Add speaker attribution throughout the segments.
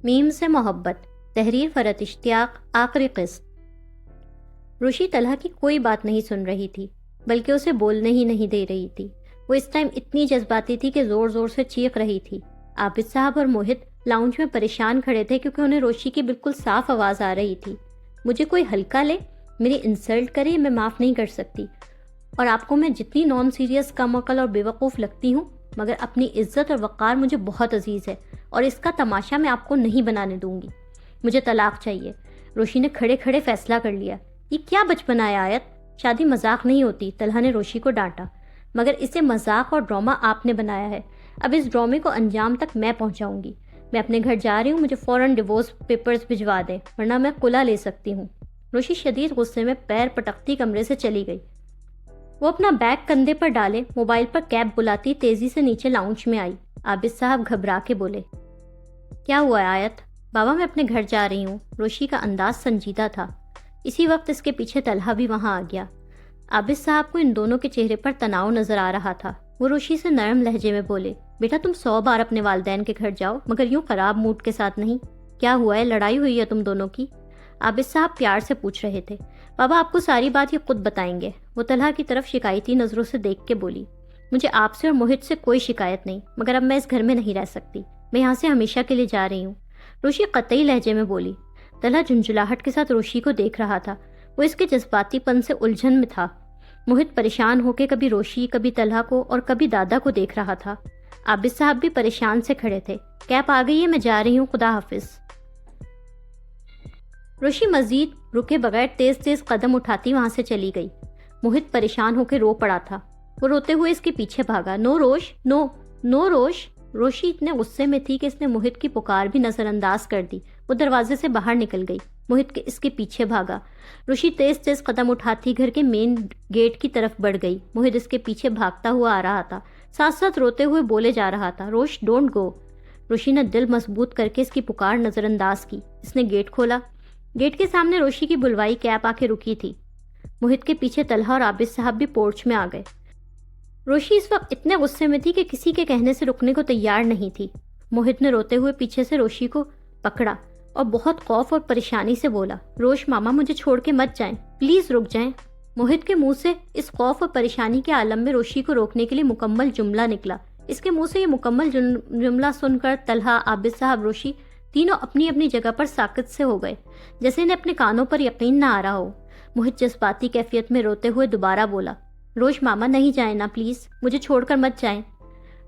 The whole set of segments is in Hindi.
Speaker 1: मीम से मोहब्बत, तहरीर फरत इश्तियाक, आखिरी किस्त। रुशी तलहा की कोई बात नहीं सुन रही थी, बल्कि उसे बोलने ही नहीं दे रही थी। वो इस टाइम इतनी जज्बाती थी कि जोर जोर से चीख रही थी। आबिद साहब और मोहित लाउंज में परेशान खड़े थे क्योंकि उन्हें रोशी की बिल्कुल साफ आवाज़ आ रही थी। मुझे कोई हल्का ले, मेरी इंसल्ट करे, मैं माफ़ नहीं कर सकती। और आपको मैं जितनी नॉन सीरियस, कम अकल और बेवकूफ़ लगती हूँ, मगर अपनी इज्जत और वक़ार मुझे बहुत अजीज़ है और इसका तमाशा मैं आपको नहीं बनाने दूंगी। मुझे तलाक चाहिए। रोशी ने खड़े खड़े फैसला कर लिया। ये क्या बचपना है आयत, शादी मजाक नहीं होती। तलहा ने रोशी को डांटा। मगर इसे मजाक और ड्रामा आपने बनाया है। अब इस ड्रामे को अंजाम तक मैं पहुंचाऊंगी। मैं अपने घर जा रही हूँ, मुझे फ़ौरन डिवोर्स पेपर्स भिजवा दें, वरना मैं कुला ले सकती हूँ। रोशी शदीद गुस्से में पैर पटकती कमरे से चली गई। वो अपना बैग कंधे पर डाले मोबाइल पर कैब बुलाती तेजी से नीचे लाउंज में आई। आबिद साहब घबरा के बोले, क्या हुआ है आयत? बाबा मैं अपने घर जा रही हूँ। रोशी का अंदाज संजीदा था। इसी वक्त इसके पीछे तलहा भी वहां आ गया। आबिद साहब को इन दोनों के चेहरे पर तनाव नजर आ रहा था। वो रोशी से नरम लहजे में बोले, बेटा तुम 100 बार अपने वालिदैन के घर जाओ, मगर यूं खराब मूड के साथ नहीं। क्या हुआ है, लड़ाई हुई है तुम दोनों की? आबिद साहब प्यार से पूछ रहे थे। बाबा आपको सारी बात ये खुद बताएंगे। वो तलहा की तरफ शिकायती नजरों से देख के बोली, मुझे आपसे और मोहित से कोई शिकायत नहीं, मगर अब मैं इस घर में नहीं रह सकती। मैं यहाँ से हमेशा के लिए जा रही हूँ। रोशी कतई लहजे में बोली। तलहा झुंझुलाहट के साथ रोशी को देख रहा था। वो इसके जज्बातीपन से उलझन में था। मोहित परेशान होकर कभी रोशी, कभी तलहा को और कभी दादा को देख रहा था। आबिद साहब भी परेशान से खड़े थे। कैब आ गई है, मैं जा रही हूँ, खुदा हाफिज। रोशी मजीद रुके बगैर तेज तेज कदम उठाती वहां से चली गई। मोहित परेशान होकर रो पड़ा था। वो रोते हुए इसके पीछे भागा। नो रोश, नो नो रोश। रोशी इतने गुस्से में थी कि इसने मोहित की पुकार भी नजरअंदाज कर दी। वो दरवाजे से बाहर निकल गई। मोहित के इसके पीछे भागा। रोशी तेज तेज कदम उठाती घर के मेन गेट की तरफ बढ़ गई। मोहित इसके पीछे भागता हुआ आ रहा था, साथ साथ रोते हुए बोले जा रहा था, रोश डोंट गो। रोशी ने दिल मजबूत करके इसकी पुकार नजरअंदाज की। इसने गेट खोला। गेट के सामने रोशी की बुलवाई कैब आके रुकी थी। मोहित के पीछे तलहा और आबिद साहब भी पोर्च में आ गए। रोशी इस वक्त इतने गुस्से में थी कि किसी के कहने से रुकने को तैयार नहीं थी। मोहित ने रोते हुए पीछे से रोशी को पकड़ा और बहुत खौफ और परेशानी से बोला, रोश मामा मुझे छोड़ के मत जाएं, प्लीज रुक जाएं। मोहित के मुंह से इस खौफ और परेशानी के आलम में रोशी को रोकने के लिए मुकम्मल जुमला निकला। इसके मुंह से ये मुकम्मल जुमला सुनकर तलहा, आबिद साहब, रोशी तीनों अपनी अपनी जगह पर साकित से हो गए, जैसे इन्हें अपने कानों पर यकीन न आ रहा हो। मोहित जज्बाती कैफियत में रोते हुए दोबारा बोला, रोश मामा नहीं जाए ना, प्लीज मुझे छोड़कर मत जाएं।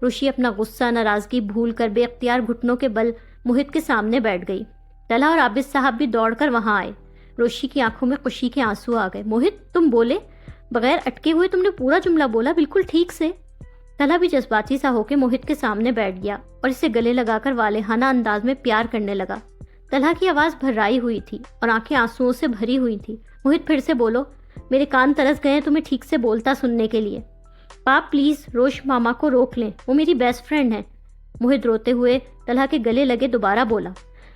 Speaker 1: रोशी अपना गुस्सा, नाराजगी भूल कर बेअख्तियार घुटनों के बल मोहित के सामने बैठ गई। तलहा और आबिद साहब भी दौड़कर वहां आए। रोशी की आंखों में खुशी के आंसू आ गए। मोहित तुम बोले, बगैर अटके हुए तुमने पूरा जुमला बोला, बिल्कुल ठीक से। तलहा भी जज्बाती सा होकर मोहित के सामने बैठ गया और इसे गले लगाकर वालेहाना अंदाज में प्यार करने लगा। तलहा की आवाज भर्राई हुई थी और आंखें आंसुओं से भरी हुई थी। मोहित फिर से बोलो, मेरे कान तरस गए तुम्हें ठीक से बोलता सुनने के लिए। पाप प्लीज रोश मामा को रोक लें, वो मेरी बेस्ट फ्रेंड है। मोहित रोते हुए तलहा के गले लगे दोबारा बोला।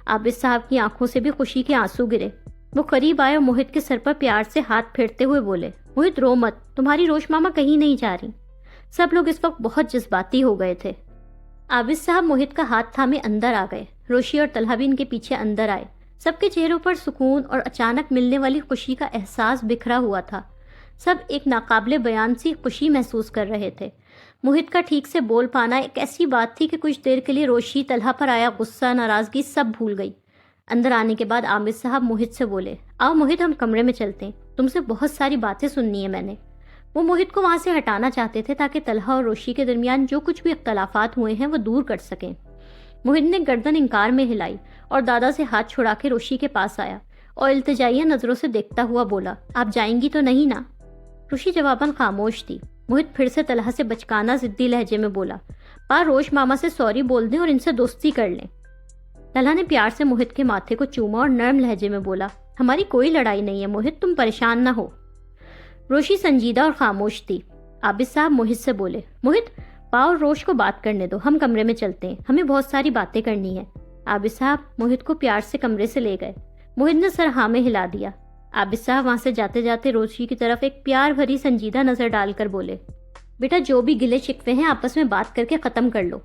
Speaker 1: आबिद साहब की आंखों से भी खुशी के आंसू गिरे। वो करीब आए और मोहित के सर पर प्यार से हाथ फेरते हुए बोले, मोहित रो मत, तुम्हारी रोश मामा कहीं नहीं जा रही। सब लोग इस वक्त बहुत जज्बाती हो गए थे। आबिद साहब मोहित का हाथ थामे अंदर आ गए। रोशी और तलहा भी इनके पीछे अंदर आए। सबके चेहरों पर सुकून और अचानक मिलने वाली खुशी का एहसास बिखरा हुआ था। सब एक नाकाबिले बयान सी खुशी महसूस कर रहे थे। मोहित का ठीक से बोल पाना एक ऐसी बात थी कि कुछ देर के लिए रोशी, तलहा पर आया गुस्सा, नाराजगी सब भूल गई। अंदर आने के बाद आबिद साहब मोहित से बोले, आओ मोहित हम कमरे में चलते हैं, तुमसे बहुत सारी बातें सुननी है मैंने। वो मोहित को वहां से हटाना चाहते थे ताकि तलहा और रोशी के दरमियान जो कुछ भी इख्तलाफात हुए हैं वो दूर कर सकें। मोहित ने गर्दन इंकार में हिलाई और दादा से हाथ छुड़ा के रोशी के पास आया और इल्तिजाइया नजरों से देखता हुआ बोला, आप जाएंगी तो नहीं ना? रोशी जवाबन खामोश थी। मोहित फिर से तलहा से बचकाना जिद्दी लहजे में बोला, पा रोश मामा से सॉरी बोल दें और इनसे दोस्ती कर लें। तलहा ने प्यार से मोहित के माथे को चूमा और नरम लहजे में बोला, हमारी कोई लड़ाई नहीं है मोहित, तुम परेशान ना हो। रोशी संजीदा और खामोश थी। आबिद साहब मोहित से बोले, मोहित पा और रोश को बात करने दो, हम कमरे में चलते हैं, हमें बहुत सारी बातें करनी है। आबिद साहब मोहित को प्यार से कमरे से ले गए। मोहित ने सर हाँ में हिला दिया। आबिद साहब वहां से जाते जाते रोशी की तरफ एक प्यार भरी संजीदा नजर डालकर बोले, बेटा जो भी गिले शिकवे हैं आपस में बात करके ख़त्म कर लो।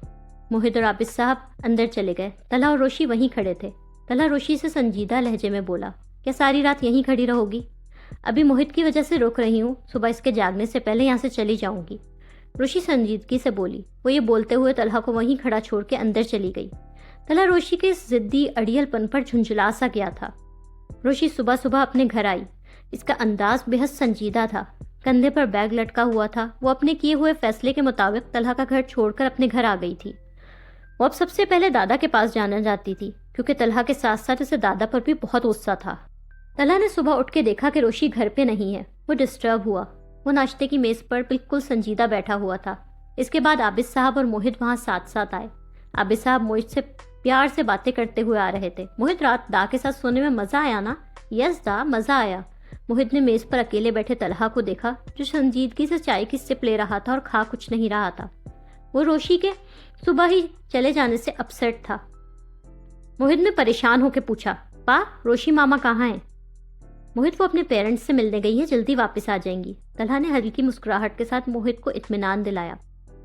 Speaker 1: मोहित और आबिद साहब अंदर चले गए। तलहा और रोशी वहीं खड़े थे। तलहा रोशी से संजीदा लहजे में बोला, क्या सारी रात यहीं खड़ी रहोगी? अभी मोहित की वजह से रुक रही हूँ, सुबह इसके जागने से पहले यहाँ से चली जाऊंगी। रोशी संजीदगी से बोली। वो ये बोलते हुए तलहा को वहीं खड़ा छोड़ के अंदर चली गई। तलहा रोशी के इस जिद्दी अड़ियलपन पर झुंझुला सा गया था। रोशी सुबह सुबह अपने घर आई। इसका अंदाज बेहद संजीदा था। कंधे पर बैग लटका हुआ था। वो अपने किए हुए फैसले के मुताबिक तलहा का घर छोड़कर अपने घर आ गई थी। वो अब सबसे पहले दादा के पास जाना चाहती थी, क्योंकि तलहा के साथ साथ उसे दादा पर भी बहुत गुस्सा था। तलहा ने सुबह उठ के देखा कि रोशी घर पे नहीं है। वो डिस्टर्ब हुआ। वो नाश्ते की मेज पर बिल्कुल संजीदा बैठा हुआ था। इसके बाद आबिद साहब और मोहित वहां साथ साथ आए। आबिद साहब मोहित से प्यार से बातें करते हुए आ रहे थे। मोहित, रात दा के साथ सोने में मजा आया ना? यस दा, मजा आया। मोहित ने मेज पर अकेले बैठे तलहा को देखा, जो संजीदगी से चाय की सिप ले रहा था और खा कुछ नहीं रहा था। वो रोशी के सुबह ही चले जाने से अपसेट था। मोहित ने परेशान होकर पूछा, पा, रोशी मामा कहाँ हैं? मोहित, वो अपने पेरेंट्स से मिलने गई है, जल्दी वापस आ जाएंगी। तलहा ने हल्की मुस्कुराहट के साथ मोहित को इत्मीनान दिलाया।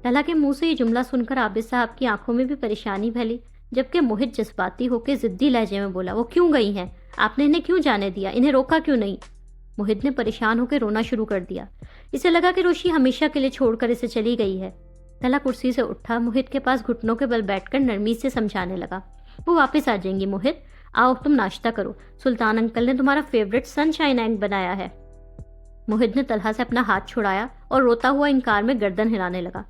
Speaker 1: तलहा के मुंह से ये जुमला सुनकर आबिद साहब की आंखों में भी परेशानी फैली, जबकि मोहित जज्बाती होकर जिद्दी लहजे में बोला, वो क्यों गई हैं? आपने इन्हें क्यों जाने दिया? इन्हें रोका क्यों नहीं? मोहित ने परेशान होकर रोना शुरू कर दिया। इसे लगा कि रोशी हमेशा के लिए छोड़कर इसे चली गई है। तलहा कुर्सी से उठा, मोहित के पास घुटनों के बल बैठकर नरमी से समझाने लगा, वो वापस आ जाएंगी मोहित, आओ तुम नाश्ता करो, सुल्तान अंकल ने तुम्हारा फेवरेट सनशाइन एग बनाया है। मोहित ने तलहा से अपना हाथ छुड़ाया और रोता हुआ इनकार में गर्दन हिलाने लगा।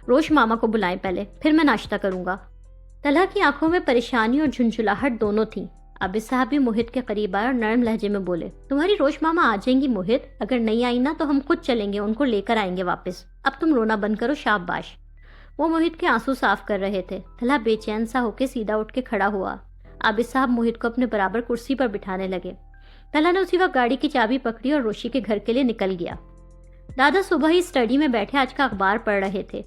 Speaker 1: रोश मामा को बुलाएं पहले, फिर मैं नाश्ता करूंगा। तलहा की आंखों में परेशानी और झुंझुलाहट दोनों थी। आबिद साहब भी मोहित के करीब आए और नरम लहजे में बोले, तुम्हारी रोश मामा आ जाएंगी मोहित, अगर नहीं आई ना तो हम खुद चलेंगे, उनको लेकर आएंगे वापस। अब तुम रोना बंद करो, शाबाश। वो मोहित के आंसू साफ कर रहे थे। तलहा बेचैन सा होकर सीधा उठ के खड़ा हुआ। आबिद साहब मोहित को अपने बराबर कुर्सी पर बिठाने लगे। तलहा ने उसी वक्त गाड़ी की चाबी पकड़ी और रोशी के घर के लिए निकल गया। दादा सुबह ही स्टडी में बैठे आज का अखबार पढ़ रहे थे।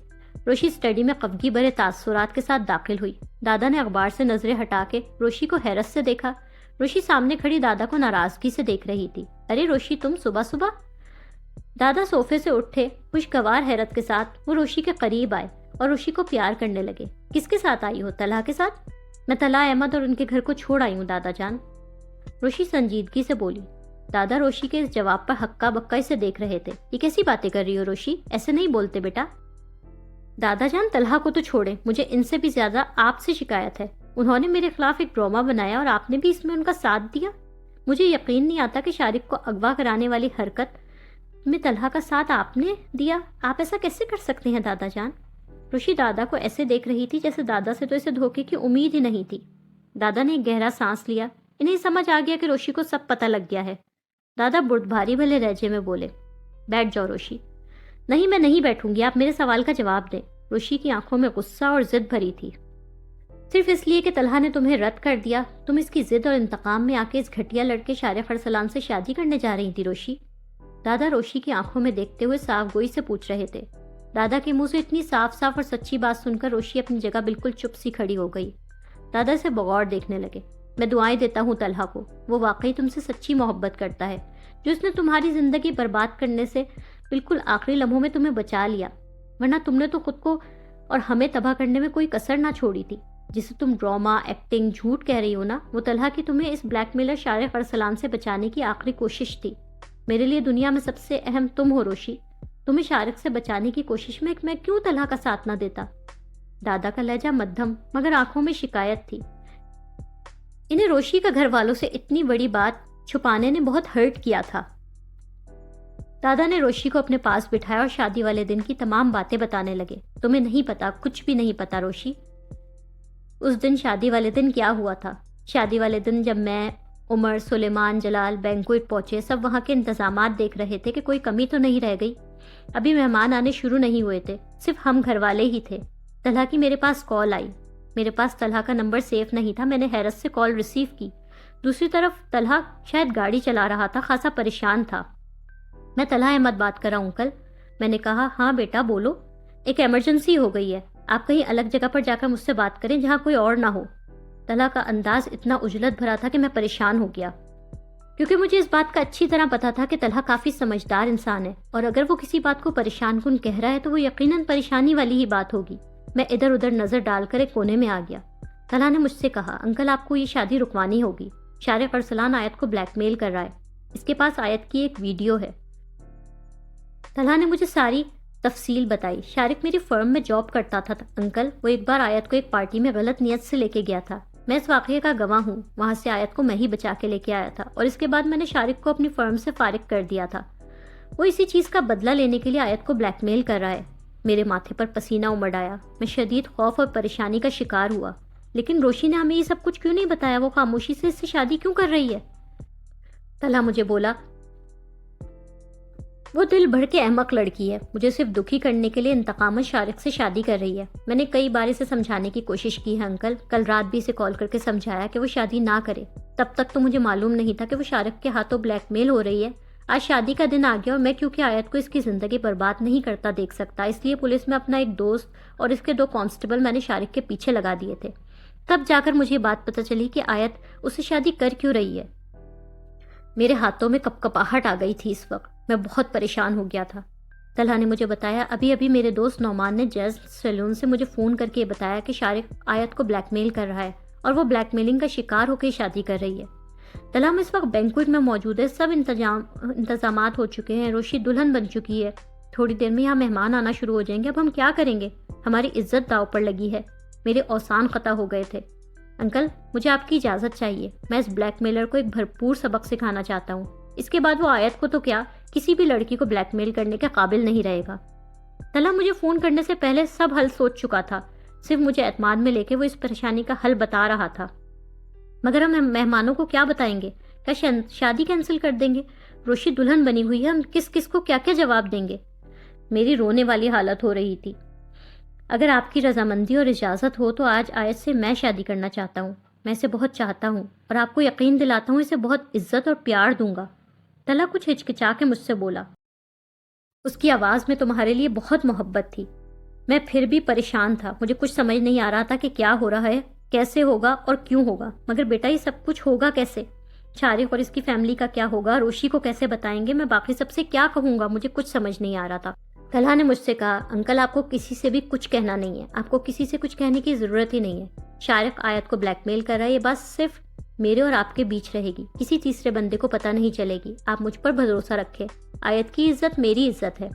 Speaker 1: रोशी स्टडी में कफगी भरे तासुरात के साथ दाखिल हुई। दादा ने अखबार से नजरें हटा के रोशी को हैरत से देखा। रोशी सामने खड़ी दादा को नाराजगी से देख रही थी। अरे रोशी, तुम सुबह सुबह? दादा सोफे से उठे, खुशगवार हैरत के साथ वो रोशी के करीब आए और रोशी को प्यार करने लगे। किसके साथ आई हो? तलहा के साथ। मैं तलहा अहमद और उनके घर को छोड़ आई हूँ दादा जान। रोशी संजीदगी से बोली। दादा रोशी के इस जवाब पर हक्का बक्का से देख रहे थे। ये कैसी बातें कर रही हो रोशी, ऐसे नहीं बोलते बेटा। दादा जान, तलहा को तो छोड़े, मुझे इनसे भी ज्यादा आपसे शिकायत है। उन्होंने मेरे खिलाफ एक ड्रामा बनाया और आपने भी इसमें उनका साथ दिया। मुझे यकीन नहीं आता कि शारिक को अगवा कराने वाली हरकत में तलहा का साथ आपने दिया। आप ऐसा कैसे कर सकते हैं दादा जान? रोशी दादा को ऐसे देख रही थी जैसे दादा से तो इसे धोखे की उम्मीद ही नहीं थी। दादा ने एक गहरा सांस लिया। इन्हें समझ आ गया कि रोशी को सब पता लग गया है। दादा बुर्दभारी भले लहजे में बोले, बैठ जाओ रोशी। नहीं, मैं नहीं बैठूंगी, आप मेरे सवाल का जवाब दें। रोशी की आंखों में गुस्सा और जिद भरी थी। सिर्फ इसलिए कि तलहा ने तुम्हें रद्द कर दिया, तुम इसकी जिद और इंतकाम में आके इस घटिया लड़के शारिक अरसलान से शादी करने जा रही थी रोशी? दादा रोशी की आंखों में देखते हुए साफ गोई से पूछ रहे थे। दादा के मुंह से इतनी साफ साफ और सच्ची बात सुनकर रोशी अपनी जगह बिल्कुल चुप सी खड़ी हो गई। दादा से बगौर देखने लगे। मैं दुआएं देता हूँ तलहा को, वो वाकई तुमसे सच्ची मोहब्बत करता है, जो उसने तुम्हारी जिंदगी बर्बाद करने से बिल्कुल आखिरी लम्हों में तुम्हें बचा लिया, वरना तुमने तो खुद को और हमें तबाह करने में कोई कसर ना छोड़ी थी। जिसे तुम ड्रामा, एक्टिंग, झूठ कह रही हो ना, वो तलहा की तुम्हें इस ब्लैकमेलर शारिक अरसलान से बचाने की आखिरी कोशिश थी। मेरे लिए दुनिया में सबसे अहम तुम हो रोशी। तुम्हें शारिक से बचाने की कोशिश में मैं क्यों तलहा का साथ ना देता? दादा का लहजा मध्यम मगर आंखों में शिकायत थी। इन्हें रोशी का घर वालों से इतनी बड़ी बात छुपाने ने बहुत हर्ट किया था। दादा ने रोशी को अपने पास बिठाया और शादी वाले दिन की तमाम बातें बताने लगे। तुम्हें नहीं पता, कुछ भी नहीं पता रोशी। उस दिन शादी वाले दिन क्या हुआ था? शादी वाले दिन जब मैं, उमर, सुलेमान, जलाल बैंक्वेट पहुंचे, सब वहां के इंतजामात देख रहे थे कि कोई कमी तो नहीं रह गई। अभी मेहमान आने शुरू नहीं हुए थे, सिर्फ हम घर वाले ही थे। तलहा की मेरे पास कॉल आई। मेरे पास तलहा का नंबर सेफ नहीं था। मैंने हैरत से कॉल रिसीव की। दूसरी तरफ तलहा शायद गाड़ी चला रहा था, खासा परेशान था। मैं तलहा अहमद बात कर रहा हूँ अंकल। मैंने कहा, हाँ बेटा बोलो। एक इमरजेंसी हो गई है, आप कहीं अलग जगह पर जाकर मुझसे बात करें जहाँ कोई और ना हो। तलहा का अंदाज इतना उजलत भरा था कि मैं परेशान हो गया। क्योंकि मुझे इस बात का अच्छी तरह पता था कि तलहा काफ़ी समझदार इंसान है और अगर वो किसी बात को परेशान कुन कह रहा है तो वो यकीनन परेशानी वाली ही बात होगी। मैं इधर उधर नज़र डालकर एक कोने में आ गया। तलहा ने मुझसे कहा, अंकल आपको ये शादी रुकवानी होगी। शारिक अरसलान आयत को ब्लैकमेल कर रहा है। इसके पास आयत की एक वीडियो है। तलहा ने मुझे सारी तफसील बताई। शारिक मेरी फर्म में जॉब करता था अंकल। वो एक बार आयत को एक पार्टी में गलत नियत से लेके गया था। मैं इस वाक़ये का गवाह हूँ। वहाँ से आयत को मैं ही बचा के लेके आया था और इसके बाद मैंने शारिक को अपनी फर्म से फारिग कर दिया था। वो इसी चीज़ का बदला लेने के लिए आयत को ब्लैकमेल कर रहा है। मेरे माथे पर पसीना उमड़ आया। मैं शदीद खौफ और परेशानी का शिकार हुआ। लेकिन रोशी ने हमें ये सब कुछ क्यों नहीं बताया? वो खामोशी से इससे शादी क्यों कर रही है? तलहा मुझे बोला, वो दिल भर के अहमक लड़की है। मुझे सिर्फ दुखी करने के लिए इंतकामन शारिक से शादी कर रही है। मैंने कई बार इसे समझाने की कोशिश की है अंकल। कल रात भी इसे कॉल करके समझाया कि वो शादी ना करे। तब तक तो मुझे मालूम नहीं था कि वो शारिक के हाथों ब्लैकमेल हो रही है। आज शादी का दिन आ गया और मैं क्योंकि आयत को इसकी ज़िंदगी बर्बाद नहीं करता देख सकता, इसलिए पुलिस में अपना एक दोस्त और इसके 2 कांस्टेबल मैंने शारिक के पीछे लगा दिए थे। तब जाकर मुझे बात पता चली कि आयत उससे शादी कर क्यों रही है। मेरे हाथों में कपकपाहट आ गई थी। इस वक्त मैं बहुत परेशान हो गया था। तलहा ने मुझे बताया, अभी अभी मेरे दोस्त नौमान ने जैज सैलून से मुझे फ़ोन करके बताया कि शारिक आयत को ब्लैकमेल कर रहा है और वो ब्लैकमेलिंग का शिकार होकर शादी कर रही है। तलहा में इस वक्त बैंक्वेट में मौजूद है। सब इंतजामात हो चुके हैं। रोशी दुल्हन बन चुकी है। थोड़ी देर में यहाँ मेहमान आना शुरू हो जाएंगे। अब हम क्या करेंगे? हमारी इज्जत दाव पर लगी है। मेरे औसान ख़ता हो गए थे। अंकल, मुझे आपकी इजाज़त चाहिए। मैं इस ब्लैकमेलर को एक भरपूर सबक सिखाना चाहता हूँ। इसके बाद वो आयत को तो क्या, किसी भी लड़की को ब्लैकमेल करने के काबिल नहीं रहेगा। तलहा मुझे फ़ोन करने से पहले सब हल सोच चुका था। सिर्फ मुझे एतमाद में लेके वो इस परेशानी का हल बता रहा था। मगर हम मेहमानों को क्या बताएंगे? क्या शादी कैंसिल कर देंगे? रोशी दुल्हन बनी हुई है। हम किस किस को क्या क्या जवाब देंगे? मेरी रोने वाली हालत हो रही थी। अगर आपकी रजामंदी और इजाज़त हो तो आज आयत से मैं शादी करना चाहता हूँ। मैं इसे बहुत चाहता हूँ और आपको यकीन दिलाता हूँ इसे बहुत इज्जत और प्यार दूंगा। तलहा कुछ हिचकिचा के मुझसे बोला। उसकी आवाज़ में तुम्हारे लिए बहुत मोहब्बत थी। मैं फिर भी परेशान था। मुझे कुछ समझ नहीं आ रहा था कि क्या हो रहा है, कैसे होगा और क्यों होगा। मगर बेटा, ये सब कुछ होगा कैसे? शारिक और इसकी फैमिली का क्या होगा? रोशी को कैसे बताएंगे? मैं बाकी सबसे क्या कहूँगा? मुझे कुछ समझ नहीं आ रहा था। तलहा ने मुझसे कहा, अंकल आपको किसी से भी कुछ कहना नहीं है। आपको किसी से कुछ कहने की ज़रूरत ही नहीं है। शारिक आयत को ब्लैकमेल कर रहा है। ये बात सिर्फ मेरे और आपके बीच रहेगी। किसी तीसरे बंदे को पता नहीं चलेगी। आप मुझ पर भरोसा रखें। आयत की इज्जत मेरी इज्जत है।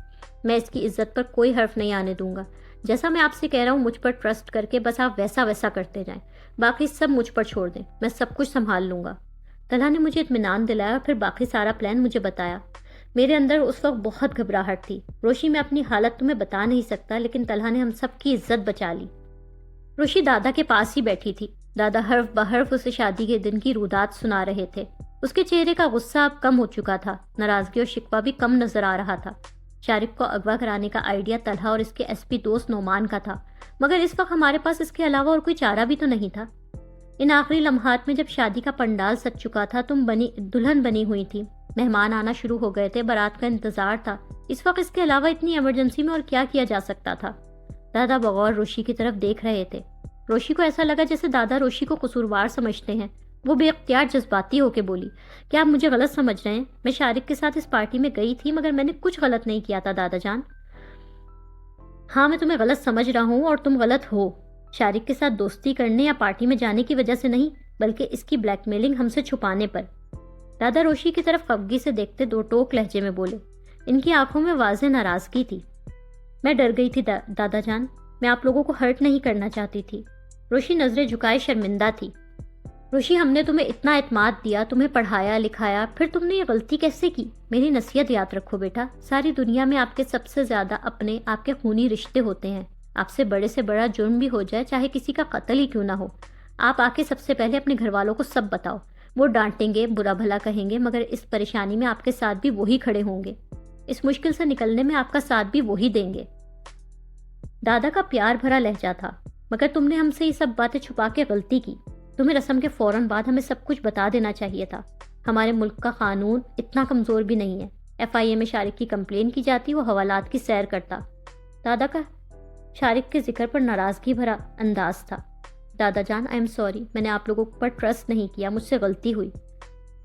Speaker 1: मैं इसकी इज्जत पर कोई हर्फ नहीं आने दूंगा। जैसा मैं आपसे कह रहा हूँ, मुझ पर ट्रस्ट करके बस आप वैसा वैसा करते जाएं। बाकी सब मुझ पर छोड़ दें। मैं सब कुछ संभाल लूँगा। तलहा ने मुझे इत्मीनान दिलाया और फिर बाकी सारा प्लान मुझे बताया। मेरे अंदर उस वक्त बहुत घबराहट थी। रोशी, मैं अपनी हालत तुम्हें बता नहीं सकता, लेकिन तलहा ने हम सब की इज्जत बचा ली। रोशी दादा के पास ही बैठी थी। दादा हर्फ बहर्फ उसे शादी के दिन की रुदात सुना रहे थे। उसके चेहरे का गुस्सा अब कम हो चुका था। नाराजगी और शिकवा भी कम नजर आ रहा था। शारिक को अगवा कराने का आइडिया तलहा और इसके एसपी दोस्त नौमान का था, मगर इस वक्त हमारे पास इसके अलावा और कोई चारा भी तो नहीं था। इन आखिरी लम्हात में जब शादी का पंडाल सज चुका था, तुम दुल्हन बनी हुई थी। मेहमान आना शुरू हो गए थे। बारात का इंतजार था। इस वक्त इसके अलावा इतनी इमरजेंसी में और क्या किया जा सकता था? दादा बगौर रोशी की तरफ देख रहे थे। रोशी को ऐसा लगा जैसे दादा रोशी को कसूरवार समझते हैं। वो बेअख्तियार जज्बाती होकर बोली, क्या आप मुझे गलत समझ रहे हैं? मैं शारिक के साथ इस पार्टी में गई थी, मगर मैंने कुछ गलत नहीं किया था दादा जान। हाँ, मैं तुम्हें गलत समझ रहा हूँ और तुम गलत हो। शारिक के साथ दोस्ती करने या पार्टी में जाने की वजह से नहीं, बल्कि इसकी ब्लैकमेलिंग हमसे छुपाने पर। दादा रोशी की तरफ खफगी से देखते दो टोक लहजे में बोले। इनकी आंखों में वाज़े नाराजगी थी। मैं डर गई थी दादा जान। मैं आप लोगों को हर्ट नहीं करना चाहती थी। रोशी नजरें झुकाए शर्मिंदा थी। रोशी, हमने तुम्हें इतना एतमाद दिया, तुम्हें पढ़ाया लिखाया, फिर तुमने ये गलती कैसे की? मेरी नसीहत याद रखो बेटा। सारी दुनिया में आपके सबसे ज्यादा अपने आपके खूनी रिश्ते होते हैं। आपसे बड़े से बड़ा जुर्म भी हो जाए, चाहे किसी का कत्ल ही क्यों ना हो, आप आके सबसे पहले अपने घर वालों को सब बताओ। वो डांटेंगे, बुरा भला कहेंगे, मगर इस परेशानी में आपके साथ भी वही खड़े होंगे। इस मुश्किल से निकलने में आपका साथ भी वही देंगे। दादा का प्यार भरा लहजा था। मगर तुमने हमसे ये सब बातें छुपा के गलती की। तुम्हें रस्म के फौरन बाद हमें सब कुछ बता देना चाहिए था। हमारे मुल्क का कानून इतना कमजोर भी नहीं है। FIA में शारिक की कंप्लेन की जाती, वो हवालात की सैर करता। दादा का शारिक के जिक्र पर नाराजगी भरा अंदाज था। दादा जान, आई एम सॉरी। मैंने आप लोगों पर ट्रस्ट नहीं किया, मुझसे गलती हुई।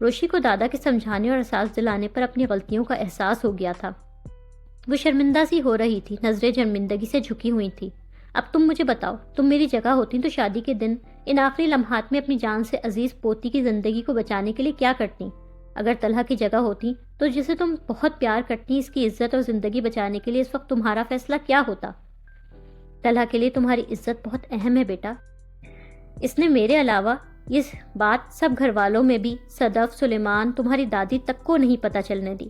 Speaker 1: रोशी को दादा के समझाने और एहसास दिलाने पर अपनी गलतियों का एहसास हो गया था। वो शर्मिंदा सी हो रही थी, नजरें शर्मिंदगी से झुकी हुई थी। अब तुम मुझे बताओ, तुम मेरी जगह होती तो शादी के दिन इन आखिरी लम्हात में अपनी जान से अजीज पोती की जिंदगी को बचाने के लिए क्या करती? अगर तलहा की जगह होती तो जिसे तुम बहुत प्यार करती, इसकी इज्जत और जिंदगी बचाने के लिए इस वक्त तुम्हारा फैसला क्या होता? तलहा के लिए तुम्हारी इज्जत बहुत अहम है बेटा। इसने मेरे अलावा ये बात सब घर वालों में भी सदफ, सुलेमान, तुम्हारी दादी तक को नहीं पता चलने दी।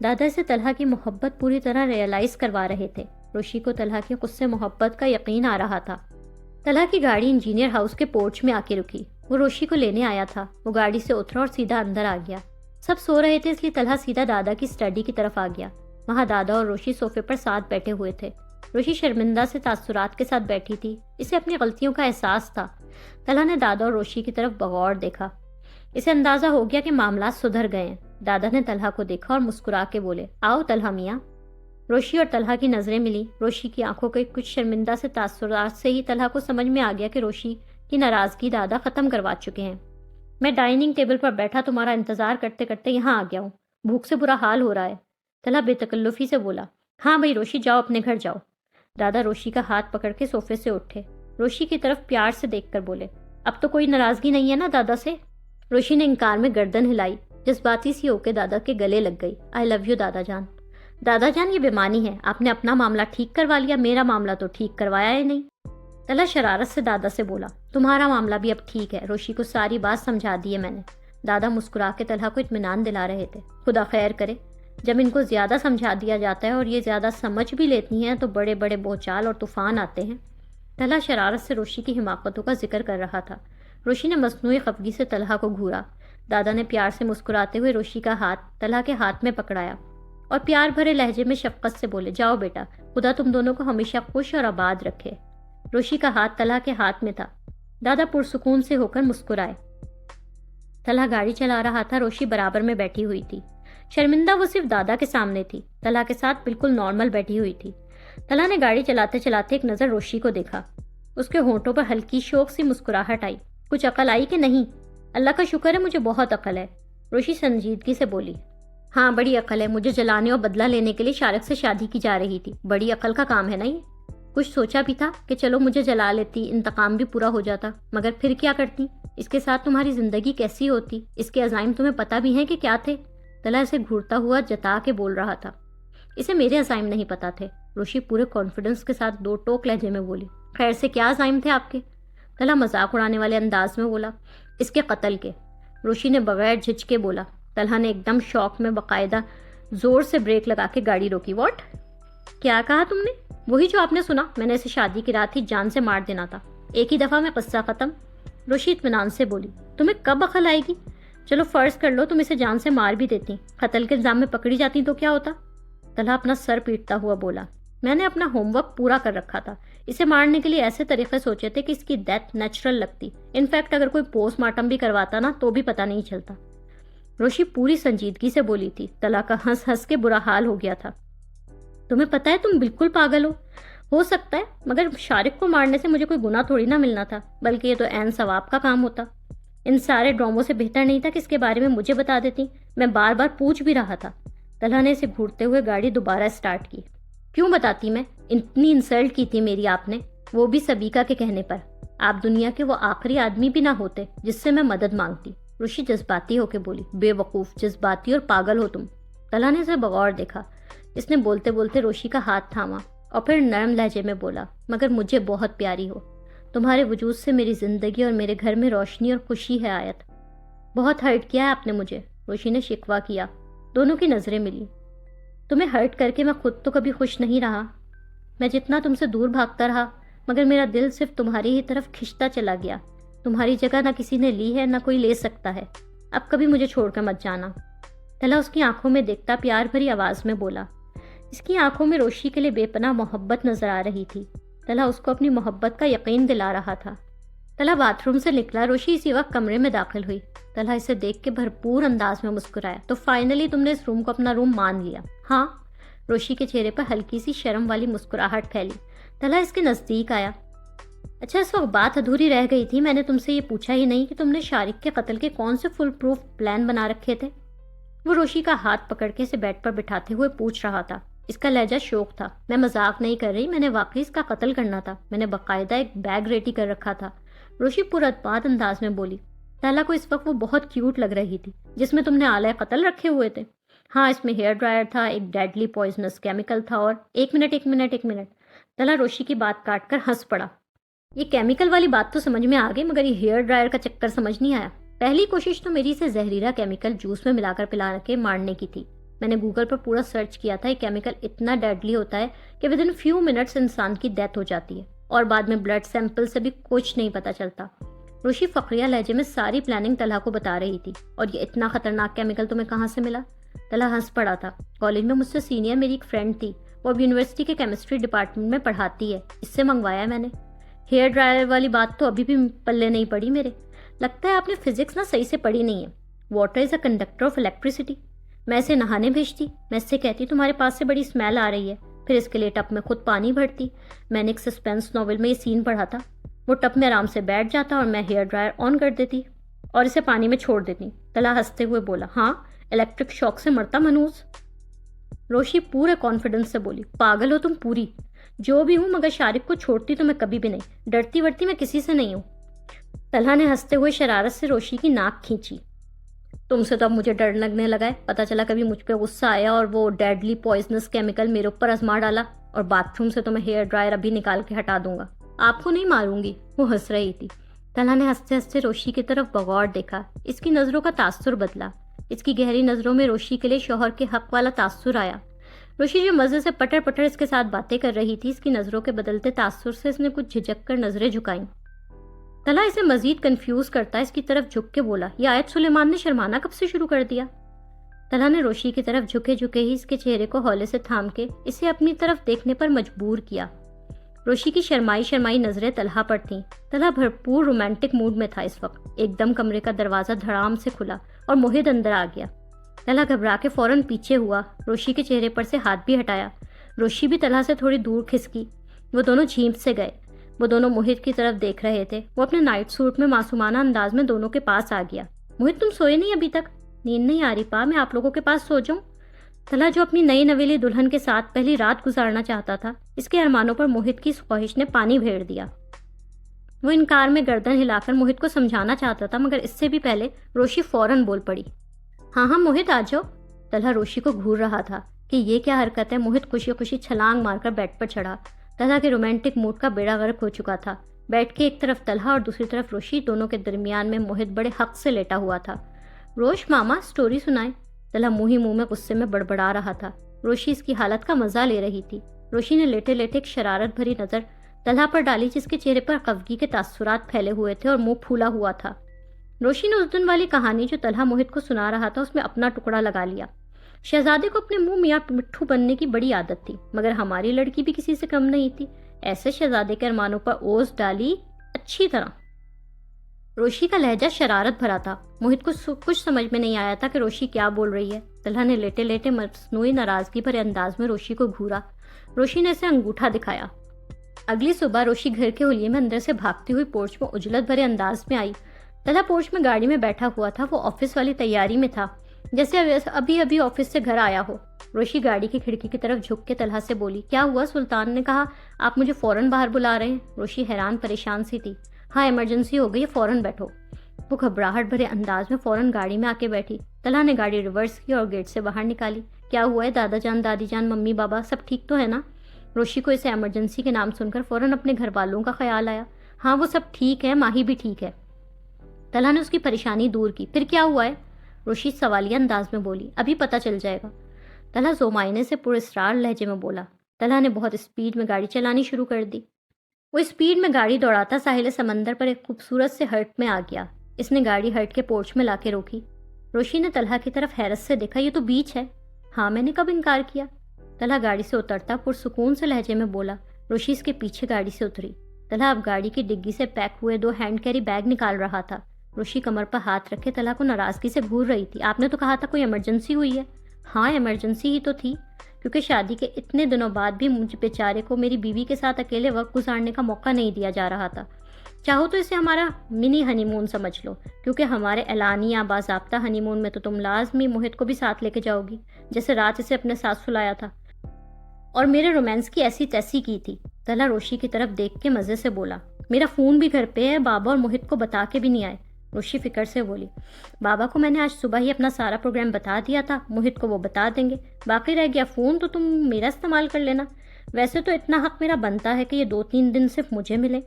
Speaker 1: दादा से तलहा की मोहब्बत पूरी तरह रियलाइज करवा रहे थे। रोशी को तलहा की उससे मोहब्बत का यकीन आ रहा था। तलहा की गाड़ी इंजीनियर हाउस के पोर्च में आके रुकी। वो रोशी को लेने आया था। वो गाड़ी से उतरा और सीधा अंदर आ गया। सब सो रहे थे, इसलिए तलहा सीधा दादा की स्टडी की तरफ आ गया। वहाँ दादा और रोशी सोफे पर साथ बैठे हुए थे। रोशी शर्मिंदा से तासुरात के साथ बैठी थी। इसे अपनी गलतियों का एहसास था। तलहा ने दादा और रोशी की तरफ बगौर देखा। इसे अंदाजा हो गया कि मामला सुधर गए हैं। दादा ने तलहा को देखा और मुस्कुरा के बोले, आओ तलहा मियाँ। रोशी और तलहा की नजरें मिली। रोशी की आंखों के कुछ शर्मिंदा से तासुरात से ही तलहा को समझ में आ गया कि रोशी की नाराजगी दादा खत्म करवा चुके हैं। मैं डाइनिंग टेबल पर बैठा तुम्हारा इंतजार करते करते यहाँ आ गया हूँ। भूख से बुरा हाल हो रहा है। तलहा बेतकल्लुफी से बोला, हाँ भाई रोशी, जाओ अपने घर जाओ। दादा रोशी का हाथ पकड़ के सोफे से उठे। रोशी की तरफ प्यार से देखकर बोले, अब तो कोई नाराजगी नहीं है ना दादा से? रोशी ने इनकार में गर्दन हिलाई। जज्बाती सी होके दादा के गले लग गई। आई लव यू दादा जान। दादा जान, ये बेमानी है। आपने अपना मामला ठीक करवा लिया, मेरा मामला तो ठीक करवाया ही नहीं। तलहा शरारत से दादा से बोला, तुम्हारा मामला भी अब ठीक है। रोशी को सारी बात समझा दी है मैंने। दादा मुस्कुरा के तलहा को इत्मीनान दिला रहे थे। खुदा खैर करे। जब इनको ज्यादा समझा दिया जाता है और ये ज्यादा समझ भी लेती हैं तो बड़े बड़े भूचाल और तूफान आते हैं। तलहा शरारत से रोशी की हिमाकतों का जिक्र कर रहा था। रोशी ने मसनूई खफगी से तलहा को घूरा। दादा ने प्यार से मुस्कुराते हुए रोशी का हाथ तलहा के हाथ में पकड़ाया और प्यार भरे लहजे में शफकत से बोले, जाओ बेटा, खुदा तुम दोनों को हमेशा खुश और आबाद रखे। रोशी का हाथ तलहा के हाथ में था। दादा पुरसुकून से होकर मुस्कुराए। तलहा गाड़ी चला रहा था। रोशी बराबर में बैठी हुई थी। शर्मिंदा वो सिर्फ दादा के सामने थी। तलहा के साथ बिल्कुल नॉर्मल बैठी हुई थी। तलहा ने गाड़ी चलाते चलाते एक नजर रोशी को देखा। उसके होंठों पर हल्की शौक सी मुस्कुराहट आई। कुछ अकल आई कि नहीं? अल्लाह का शुक्र है, मुझे बहुत अकल है। रोशी संजीदगी से बोली, हाँ बड़ी अकल है। मुझे जलाने और बदला लेने के लिए शारिक से शादी की जा रही थी। बड़ी अकल का काम है ना ये। कुछ सोचा भी था कि चलो मुझे जला लेती, इंतकाम भी पूरा हो जाता, मगर फिर क्या करती? इसके साथ तुम्हारी जिंदगी कैसी होती? इसके अज़ाइम तुम्हें पता भी हैं कि क्या थे? तलहा इसे घूरता हुआ जता के बोल रहा था। इसे मेरे अज़ाइम नहीं पता थे। रोशी पूरे कॉन्फिडेंस के साथ दो टोक लहजे में बोली, खैर से क्या अज़ाइम थे आपके? तलहा मजाक उड़ाने वाले अंदाज में बोला, इसके कत्ल के। रोशी ने बगैर झिझके बोला। तलहा ने एकदम शौक में बाकायदा जोर से ब्रेक लगा के गाड़ी रोकी। व्हाट? क्या कहा तुमने? वही जो आपने सुना। मैंने इसे शादी की रात ही जान से मार देना था। एक ही दफा में किस्सा खत्म। रोशी इत्मीनान से बोली, तुम्हें कब अकल आएगी? चलो फर्ज कर लो तुम इसे जान से मार भी देती, कत्ल के इल्जाम में पकड़ी जाती तो क्या होता? तलहा अपना सर पीटता हुआ बोला, मैंने अपना होमवर्क पूरा कर रखा था। इसे मारने के लिए ऐसे तरीके सोचे थे कि इसकी डेथ नेचुरल लगती। इनफैक्ट अगर कोई पोस्टमार्टम भी करवाता ना तो भी पता नहीं चलता। रोशी पूरी संजीदगी से बोली थी। तलहा का हंस हंस के बुरा हाल हो गया था। तुम्हें पता है तुम बिल्कुल पागल हो सकता है, मगर शारिक को मारने से मुझे कोई गुनाह थोड़ी ना मिलना था, बल्कि ये तो ऐन सवाब का काम होता। इन सारे ड्रामों से बेहतर नहीं था कि इसके बारे में मुझे बता देती। मैं बार बार पूछ भी रहा था। तलहा ने इसे घूरते हुए गाड़ी दोबारा स्टार्ट की। क्यों बताती मैं? इतनी इंसल्ट की थी मेरी आपने, वो भी सबीका के कहने पर। आप दुनिया के वो आखिरी आदमी भी ना होते जिससे मैं मदद मांगती। रोशी जज्बाती होके बोली, बेवकूफ, जज्बाती और पागल हो तुम। तलहा ने इसे बगौर देखा। इसने बोलते बोलते रोशी का हाथ थामा और फिर नरम लहजे में बोला, मगर मुझे बहुत प्यारी हो। तुम्हारे वजूद से मेरी जिंदगी और मेरे घर में रोशनी और खुशी है आयत। बहुत हर्ट किया है आपने मुझे। रोशी ने शिकवा किया। दोनों की नजरें मिली। तुम्हें हर्ट करके मैं खुद तो कभी खुश नहीं रहा। मैं जितना तुमसे दूर भागता रहा, मगर मेरा दिल सिर्फ तुम्हारी ही तरफ खिंचता चला गया। तुम्हारी जगह ना किसी ने ली है, ना कोई ले सकता है। अब कभी मुझे छोड़कर मत जाना। तलहा उसकी आंखों में देखता प्यार भरी आवाज में बोला। इसकी आंखों में रोशी के लिए बेपनाह मोहब्बत नजर आ रही थी। तलहा उसको अपनी मोहब्बत का यकीन दिला रहा था। तलहा बाथरूम से निकला। रोशी इसी वक्त कमरे में दाखिल हुई। तलहा इसे देख के भरपूर अंदाज में मुस्कुराया। तो फाइनली तुमने इस रूम को अपना रूम मान लिया? हाँ। रोशी के चेहरे पर हल्की सी शर्म वाली मुस्कुराहट फैली। तलहा इसके नजदीक आया। अच्छा, इस वक्त बात अधूरी रह गई थी। मैंने तुमसे ये पूछा ही नहीं कि तुमने शारिक के कत्ल के कौन से फुल प्रूफ प्लान बना रखे थे। वो रोशी का हाथ पकड़ के इसे बेड पर बिठाते हुए पूछ रहा था। इसका लहजा शौक था। मैं मजाक नहीं कर रही, मैंने वाकई इसका कत्ल करना था। मैंने बाकायदा एक बैग रेडी कर रखा था। रोशी पुरअतबाद अंदाज में बोली। तहला को इस वक्त वो बहुत क्यूट लग रही थी। जिसमें तुमने आला कत्ल रखे हुए थे? हाँ, इसमें हेयर ड्रायर था, एक डेडली पॉइजनस केमिकल था और एक मिनट। तहला रोशी की बात काट कर हंस पड़ा। ये केमिकल वाली बात तो समझ में आ गई, मगर ये हेयर ड्रायर का चक्कर समझ नहीं आया। पहली कोशिश तो मेरी इसे जहरीला केमिकल जूस में मिलाकर पिला के मारने की थी। मैंने गूगल पर पूरा सर्च किया था। ये केमिकल इतना डेडली होता है कि विद इन फ्यू मिनट्स इंसान की डेथ हो जाती है और बाद में ब्लड सैंपल से भी कुछ नहीं पता चलता। ऋषि फखरिया लहजे में सारी प्लानिंग तलहा को बता रही थी। और ये इतना खतरनाक केमिकल तुम्हें कहाँ से मिला? तलहा हंस पड़ा था। कॉलेज में मुझसे सीनियर मेरी एक फ्रेंड थी, वो अब यूनिवर्सिटी के केमिस्ट्री डिपार्टमेंट में पढ़ाती है, इससे मंगवाया मैंने। हेयर ड्रायर वाली बात तो अभी भी पल्ले नहीं पड़ी मेरे। लगता है आपने फिजिक्स ना सही से पढ़ी नहीं है। Water is a conductor of electricity. मैं इसे नहाने भेजती, मैं इससे कहती तुम्हारे पास से बड़ी स्मेल आ रही है, फिर इसके लिए टब में खुद पानी भरती। मैंने एक सस्पेंस नॉवेल में ये सीन पढ़ा था। वो टब में आराम से बैठ जाता और मैं हेयर ड्रायर ऑन कर देती और इसे पानी में छोड़ देती। तला हंसते हुए बोला, हाँ, इलेक्ट्रिक शॉक से मरता मनूस। रोशी पूरे कॉन्फिडेंस से बोली, पागल हो तुम पूरी। जो भी हूं, मगर शारिक को छोड़ती तो मैं कभी भी नहीं। डरती वरती मैं किसी से नहीं हूं। तलहा ने हंसते हुए शरारत से रोशी की नाक खींची। तुमसे तो अब मुझे डर लगने लगा है। पता चला कभी मुझ पे गुस्सा आया और वो डेडली पॉइजनस केमिकल मेरे ऊपर आजमा डाला, और बाथरूम से तो मैं हेयर ड्रायर अभी निकाल के हटा दूंगा। आपको नहीं मारूंगी। वो हंस रही थी। तलहा ने हंसते हंसते रोशी की तरफ बगौर देखा। इसकी नजरों का तासुर बदला। इसकी गहरी नजरों में रोशी के लिए शौहर के हक वाला तासुर आया। रोशी जो मजे से पटर पटर इसके साथ बातें कर रही थी, इसकी नजरों के बदलते तासुर से इसने कुछ झिझक कर नजरें झुकाईं। तलहा इसे मजीद कंफ्यूज करता इसकी तरफ झुक के बोला, ये आयत सुलेमान ने शर्माना कब से शुरू कर दिया? तलहा ने रोशी की तरफ झुके झुके ही इसके चेहरे को हौले से थाम के इसे अपनी तरफ देखने पर मजबूर किया। रोशी की शर्माई शर्माई नजरें तलहा पर थीं। तलहा भरपूर रोमांटिक मूड में था इस वक्त। एकदम कमरे का दरवाजा धड़ाम से खुला और मोहित अंदर आ गया। तलहा घबरा के फौरन पीछे हुआ, रोशी के चेहरे पर से हाथ भी हटाया। रोशी भी तलहा से थोड़ी दूर खिसकी। वो दोनों झींप से गए। वो दोनों मोहित की तरफ देख रहे थे। वो अपने नाइट सूट में मासूमाना अंदाज में दोनों के पास आ गया। मोहित, तुम सोए नहीं अभी तक? नींद नहीं आ रही पा, मैं आप लोगों के पास सो जाऊं? तलहा जो अपनी नई नवेली दुल्हन के साथ पहली रात गुजारना चाहता था, इसके अरमानों पर मोहित की इस ख्वाहिश ने पानी फेर दिया। वो इनकार में गर्दन हिलाकर मोहित को समझाना चाहता था, मगर इससे भी पहले रोशी फौरन बोल पड़ी, हाँ हाँ मोहित आ जाओ। तलहा रोशी को घूर रहा था कि ये क्या हरकत है। मोहित खुशी खुशी छलांग मारकर बेड पर चढ़ा। तलहा के रोमांटिक मूड का बेड़ा गर्क हो चुका था। बेड के एक तरफ तलहा और दूसरी तरफ रोशी, दोनों के दरमियान में मोहित बड़े हक से लेटा हुआ था। रोश मामा, स्टोरी सुनाए। तलहा मुंह ही मुंह में गुस्से में बड़बड़ा रहा था। रोशी इसकी हालत का मजा ले रही थी। रोशी ने लेटे लेटे एक शरारत भरी नजर तलहा पर डाली, जिसके चेहरे पर कफगी के तासुरात फैले हुए थे और मुंह फूला हुआ था। रोशी ने उस दिन वाली कहानी जो तलहा मोहित को सुना रहा था, उसमें अपना टुकड़ा लगा लिया। शहजादे को अपने मुंह मियाँ मिट्ठू बनने की बड़ी आदत थी, मगर हमारी लड़की भी किसी से कम नहीं थी। ऐसे शहजादे के अरमानों पर ओस डाली अच्छी तरह। रोशी का लहजा शरारत भरा था। मोहित को कुछ समझ में नहीं आया था कि रोशी क्या बोल रही है। तलहा ने लेटे लेटे मसनूई नाराजगी भरे अंदाज में रोशी को घूरा। रोशी ने इसे अंगूठा दिखाया। अगली सुबह रोशी घर के हुलिये में अंदर से भागती हुई पोर्च में उजलत भरे अंदाज में आई। तलहा पोर्च में गाड़ी में बैठा हुआ था। वो ऑफिस वाली तैयारी में था, जैसे अभी अभी ऑफिस से घर आया हो। रोशी गाड़ी की खिड़की की तरफ झुक के तलहा से बोली, क्या हुआ? सुल्तान ने कहा आप मुझे फौरन बाहर बुला रहे हैं। रोशी हैरान परेशान सी थी। हाँ, इमरजेंसी हो गई, फौरन बैठो। वो घबराहट भरे अंदाज में फौरन गाड़ी में आके बैठी। तलहा ने गाड़ी रिवर्स की और गेट से बाहर निकाली। क्या हुआ है दादा जान, दादी जान, मम्मी बाबा, सब ठीक तो है ना? रोशी को इसे इमरजेंसी के नाम सुनकर फौरन अपने घर वालों का ख्याल आया। हाँ, वो सब ठीक है, माही भी ठीक है। तलहा ने उसकी परेशानी दूर की। फिर क्या हुआ है? रोशी सवालिया अंदाज में बोली, अभी पता चल जाएगा। तलहा जोमाइने से पुरस्रार लहजे में बोला। तलहा ने बहुत स्पीड में गाड़ी चलानी शुरू कर दी। वो स्पीड में गाड़ी दौड़ाता साहिल समंदर पर एक खूबसूरत से हट में आ गया। इसने गाड़ी हट के पोर्च में लाके रोकी। रोशी ने तलहा की तरफ हैरत से देखा, ये तो बीच है। हाँ, मैंने कब इनकार किया? तलहा गाड़ी से उतरता पुरसुकून से लहजे में बोला। रोशी इसके पीछे गाड़ी से उतरी। तलहा अब गाड़ी की डिग्गी से पैक हुए 2 हैंड कैरी बैग निकाल रहा था। रोशी कमर पर हाथ रखे तलहा को नाराजगी से घूर रही थी। आपने तो कहा था कोई इमरजेंसी हुई है। हाँ, इमरजेंसी ही तो थी, क्योंकि शादी के इतने दिनों बाद भी मुझ बेचारे को मेरी बीवी के साथ अकेले वक्त गुजारने का मौका नहीं दिया जा रहा था। चाहो तो इसे हमारा मिनी हनीमून समझ लो, क्योंकि हमारे एलानिया बाज़ाब्ता हनीमून में तो तुम लाजमी मोहित को भी साथ लेके जाओगी, जैसे रात इसे अपने साथ सुलाया था और मेरे रोमांस की ऐसी तैसी की थी। तला रोशी की तरफ देख के मज़े से बोला, मेरा फ़ोन भी घर पे है, बाबा और मोहित को बता के भी नहीं आए। रोशी फिक्र से बोली, बाबा को मैंने आज सुबह ही अपना सारा प्रोग्राम बता दिया था, मोहित को वो बता देंगे, बाकी रह गया फ़ोन तो तुम मेरा इस्तेमाल कर लेना। वैसे तो इतना हक मेरा बनता है कि ये 2-3 दिन सिर्फ मुझे मिले।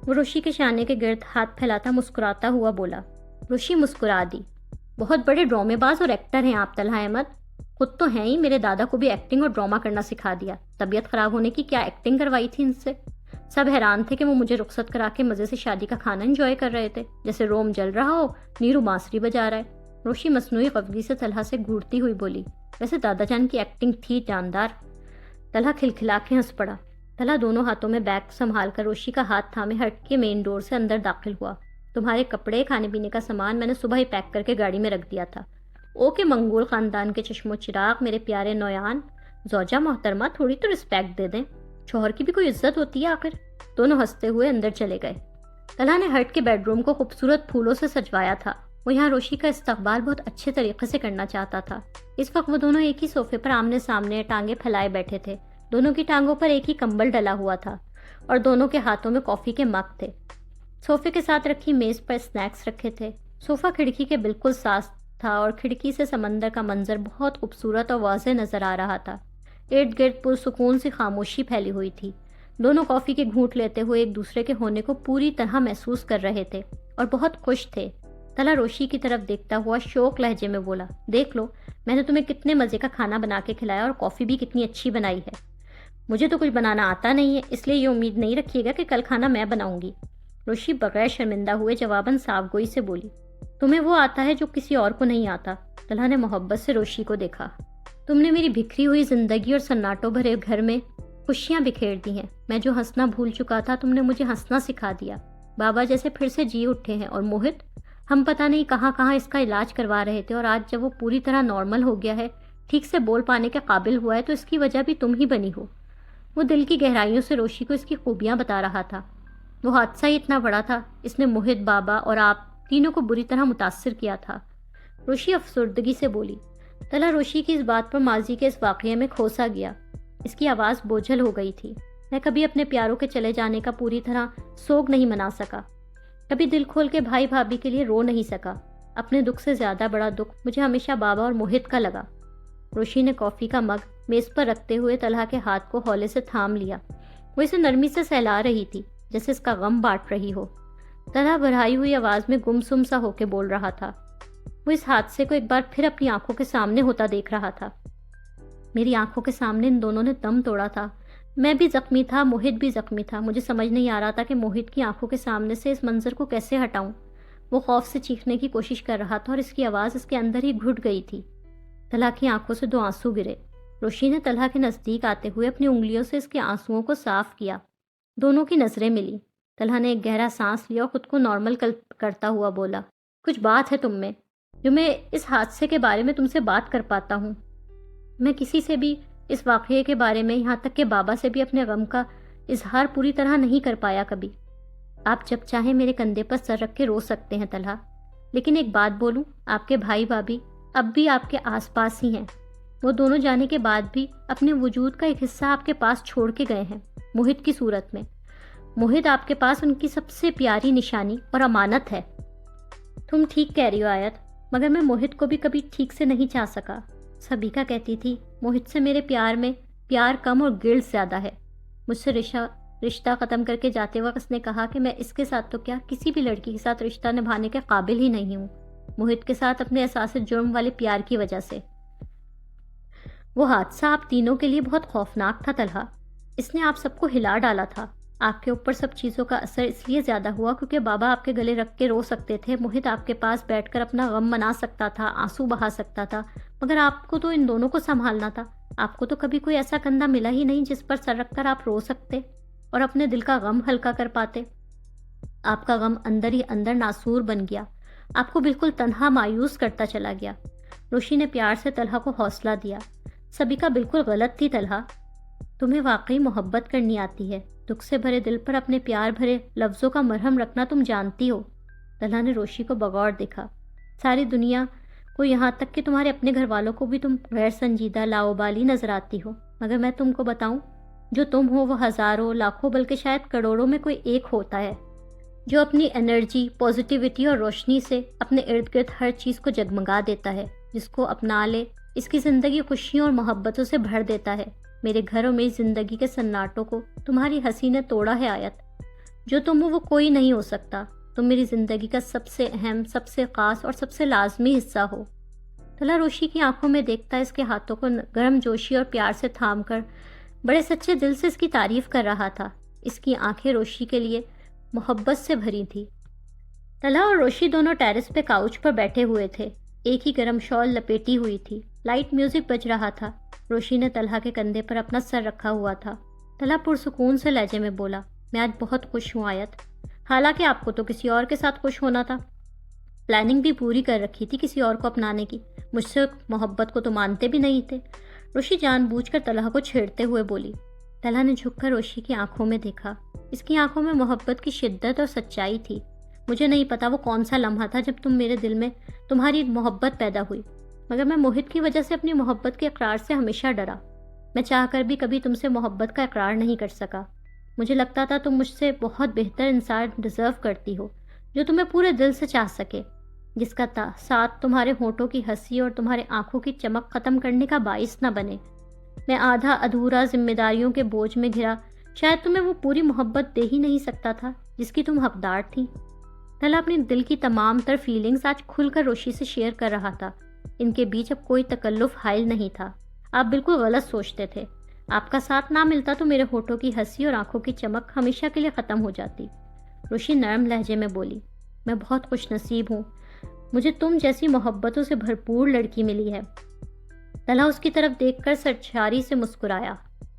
Speaker 1: वो रोशी के शाने के गिर्द हाथ फैलाता मुस्कुराता हुआ बोला। रोशी मुस्कुरा दी। बहुत बड़े ड्रामेबाज और एक्टर हैं आप तलहा अहमद, खुद तो हैं ही, मेरे दादा को भी एक्टिंग और ड्रामा करना सिखा दिया। तबीयत खराब होने की क्या एक्टिंग करवाई थी इनसे। सब हैरान थे कि वो मुझे रुखसत करा के मजे से शादी का खाना एंजॉय कर रहे थे, जैसे रोम जल रहा हो, नीरू बांसुरी बजा रहा है। रोशी मसनूई खफगी से तलहा से घूरती हुई बोली, वैसे दादा जान की एक्टिंग थी जानदार। तलहा खिलखिला के हंस पड़ा। तलहा दोनों हाथों में बैग संभाल कर रोशी का हाथ थामे हट के मेन डोर से अंदर दाखिल हुआ। तुम्हारे कपड़े खाने पीने का सामान मैंने सुबह ही पैक करके गाड़ी में रख दिया था। ओके मंगोल खानदान के चश्मो चिराग, मेरे प्यारे नौयान, जौजा मोहतरमा थोड़ी तो रिस्पेक्ट दे दें, शोहर की भी कोई इज्जत होती है आखिर। दोनों हंसते हुए अंदर चले गए। तलहा ने हट के बेडरूम को खूबसूरत फूलों से सजवाया था। वो यहाँ रोशी का इस्तकबाल बहुत अच्छे तरीके से करना चाहता था। इस वक्त वो दोनों एक ही सोफे पर आमने सामने टांगे फैलाए बैठे थे। दोनों की टांगों पर एक ही कंबल डला हुआ था और दोनों के हाथों में कॉफी के मग थे। सोफे के साथ रखी मेज पर स्नैक्स रखे थे। सोफा खिड़की के बिल्कुल साथ था और खिड़की से समंदर का मंजर बहुत खूबसूरत और वाज़ेह नजर आ रहा था। इर्द गिर्द पुरसुकून सी खामोशी फैली हुई थी। दोनों कॉफी के घूंट लेते हुए एक दूसरे के होने को पूरी तरह महसूस कर रहे थे और बहुत खुश थे। तला रोशी की तरफ देखता हुआ शौक लहजे में बोला, देख लो मैंने तुम्हें कितने मज़े का खाना बना के खिलाया और कॉफ़ी भी कितनी अच्छी बनाई है। मुझे तो कुछ बनाना आता नहीं है, इसलिए ये उम्मीद नहीं रखिएगा कि कल खाना मैं बनाऊंगी। रोशी बगैर शर्मिंदा हुए जवाबन साफगोई से बोली, तुम्हें वो आता है जो किसी और को नहीं आता। तलहा ने मोहब्बत से रोशी को देखा। तुमने मेरी बिखरी हुई जिंदगी और सन्नाटों भरे घर में खुशियां बिखेर दी हैं। मैं जो हंसना भूल चुका था, तुमने मुझे हंसना सिखा दिया। बाबा जैसे फिर से जी उठे हैं और मोहित, हम पता नहीं कहाँ कहाँ इसका इलाज करवा रहे थे और आज जब वो पूरी तरह नॉर्मल हो गया है, ठीक से बोल पाने के काबिल हुआ है, तो इसकी वजह भी तुम ही बनी हो। वो दिल की गहराइयों से रोशी को इसकी खूबियां बता रहा था। वो हादसा ही इतना बड़ा था, इसने मोहित, बाबा और आप तीनों को बुरी तरह मुतासिर किया था। रोशी अफसुर्दगी से बोली। तला रोशी की इस बात पर माजी के इस वाक़ये में खोसा गया। इसकी आवाज़ बोझल हो गई थी। मैं कभी अपने प्यारों के चले जाने का पूरी तरह सोग नहीं मना सका, कभी दिल खोल के भाई भाभी के लिए रो नहीं सका। अपने दुख से ज़्यादा बड़ा दुख मुझे हमेशा बाबा और मोहित का लगा। रोशी ने कॉफ़ी का मग मेज़ पर रखते हुए तलहा के हाथ को हौले से थाम लिया। वो इसे नरमी से सहला रही थी, जैसे इसका गम बांट रही हो। तलहा भराई हुई आवाज़ में गुमसुम सा होके बोल रहा था। वो इस हादसे को एक बार फिर अपनी आंखों के सामने होता देख रहा था। मेरी आंखों के सामने इन दोनों ने दम तोड़ा था। मैं भी जख्मी था, मोहित भी जख्मी था। मुझे समझ नहीं आ रहा था कि मोहित की आंखों के सामने से इस मंजर को कैसे हटाऊं। वो खौफ से चीखने की कोशिश कर रहा था और इसकी आवाज़ इसके अंदर ही घुट गई थी। तलहा की आंखों से 2 आंसू गिरे। रोशी ने तलहा के नज़दीक आते हुए अपनी उंगलियों से इसके आंसुओं को साफ किया। दोनों की नज़रें मिली। तलहा ने एक गहरा सांस लिया और खुद को नॉर्मल करता हुआ बोला, कुछ बात है तुम में जो मैं इस हादसे के बारे में तुमसे बात कर पाता हूँ। मैं किसी से भी इस वाक़ये के बारे में, यहाँ तक कि बाबा से भी अपने गम का इजहार पूरी तरह नहीं कर पाया कभी। आप जब चाहें मेरे कंधे पर सर रख के रो सकते हैं तलहा, लेकिन एक बात बोलूँ, आपके भाई भाभी अब भी आपके आसपास ही हैं। वो दोनों जाने के बाद भी अपने वजूद का एक हिस्सा आपके पास छोड़ के गए हैं, मोहित की सूरत में। मोहित आपके पास उनकी सबसे प्यारी निशानी और अमानत है। तुम ठीक कह रही हो आयत, मगर मैं मोहित को भी कभी ठीक से नहीं चाह सका। सबिका कहती थी, मोहित से मेरे प्यार में प्यार कम और गिल्ट ज़्यादा है। मुझसे रिश्ता ख़त्म करके जाते वक्त उसने कहा कि मैं इसके साथ तो क्या, किसी भी लड़की के साथ रिश्ता निभाने के काबिल ही नहीं हूँ, मोहित के साथ अपने एहसास जुर्म वाले प्यार की वजह से। वो हादसा आप तीनों के लिए बहुत खौफनाक था तलहा। इसने आप सबको हिला डाला था। आपके ऊपर सब चीज़ों का असर इसलिए ज़्यादा हुआ क्योंकि बाबा आपके गले रख के रो सकते थे, मोहित आपके पास बैठकर अपना गम मना सकता था, आंसू बहा सकता था, मगर आपको तो इन दोनों को संभालना था। आपको तो कभी कोई ऐसा कंधा मिला ही नहीं जिस पर सर रखकर आप रो सकते और अपने दिल का गम हल्का कर पाते। आपका गम अंदर ही अंदर नासूर बन गया, आपको बिल्कुल तन्हा मायूस करता चला गया। रोशी ने प्यार से तलहा को हौसला दिया। सबिका बिल्कुल गलत थी तलहा, तुम्हें वाकई मोहब्बत करनी आती है। दुख से भरे दिल पर अपने प्यार भरे लफ्ज़ों का मरहम रखना तुम जानती हो। तलहा ने रोशी को बगौर देखा। सारी दुनिया को, यहाँ तक कि तुम्हारे अपने घर वालों को भी तुम गैर संजीदा लाओबाली नजर आती हो, मगर मैं तुमको बताऊं, जो तुम हो वो हज़ारों लाखों बल्कि शायद करोड़ों में कोई एक होता है जो अपनी एनर्जी, पॉजिटिविटी और रोशनी से अपने इर्द गिर्द हर चीज़ को जगमगा देता है। जिसको अपना ले, इसकी ज़िंदगी खुशियों और मोहब्बतों से भर देता है। मेरे घर और मेरी ज़िंदगी के सन्नाटों को तुम्हारी हंसी ने तोड़ा है आयत। जो तुम हो वो कोई नहीं हो सकता। तुम मेरी ज़िंदगी का सबसे अहम, सबसे ख़ास और सबसे लाजमी हिस्सा हो। तलहा रोशी की आंखों में देखता इसके हाथों को गर्म जोशी और प्यार से थाम कर बड़े सच्चे दिल से इसकी तारीफ कर रहा था। इसकी आंखें रोशी के लिए मोहब्बत से भरी थी। तलहा और रोशी दोनों टेरेस पे काउच पर बैठे हुए थे। एक ही गर्म शॉल लपेटी हुई थी। लाइट म्यूजिक बज रहा था। रोशी ने तलहा के कंधे पर अपना सर रखा हुआ था। तलहा पुरसुकून से लहजे में बोला, मैं आज बहुत खुश हूँ आयत। हालांकि आपको तो किसी और के साथ खुश होना था। प्लानिंग भी पूरी कर रखी थी किसी और को अपनाने की। मुझसे मोहब्बत को तो मानते भी नहीं थे। रोशी जानबूझकर तलहा को छेड़ते हुए बोली। तलहा ने झुककर रोशी की आंखों में देखा। इसकी आंखों में मोहब्बत की शिद्दत और सच्चाई थी। मुझे नहीं पता वो कौन सा लम्हा था जब मेरे दिल में तुम्हारी मोहब्बत पैदा हुई, मगर मैं मोहित की वजह से अपनी मोहब्बत के इकरार से हमेशा डरा। मैं चाहकर भी कभी तुमसे मोहब्बत का इकरार नहीं कर सका। मुझे लगता था तुम मुझसे बहुत बेहतर इंसान डिजर्व करती हो, जो तुम्हें पूरे दिल से चाह सके, जिसका साथ तुम्हारे होठों की हंसी और तुम्हारे आंखों की चमक खत्म करने का बाइस न बने। मैं आधा अधूरा जिम्मेदारियों के बोझ में घिरा शायद तुम्हें वो पूरी मोहब्बत दे ही नहीं सकता था जिसकी तुम हकदार थी। तलहा अपने दिल की तमाम तर फीलिंग्स आज खुलकर रोशी से शेयर कर रहा था। इनके बीच अब कोई तकल्लुफ हाइल नहीं था। आप बिल्कुल गलत सोचते थे। आपका साथ ना मिलता तो मेरे होठों की हंसी और आंखों की चमक हमेशा के लिए ख़त्म हो जाती। रोशी नरम लहजे में बोली, मैं बहुत खुशनसीब हूँ। मुझे तुम जैसी मोहब्बतों से भरपूर लड़की मिली है। तलहा उसकी तरफ देखकर सरछारी से मुस्कुराया।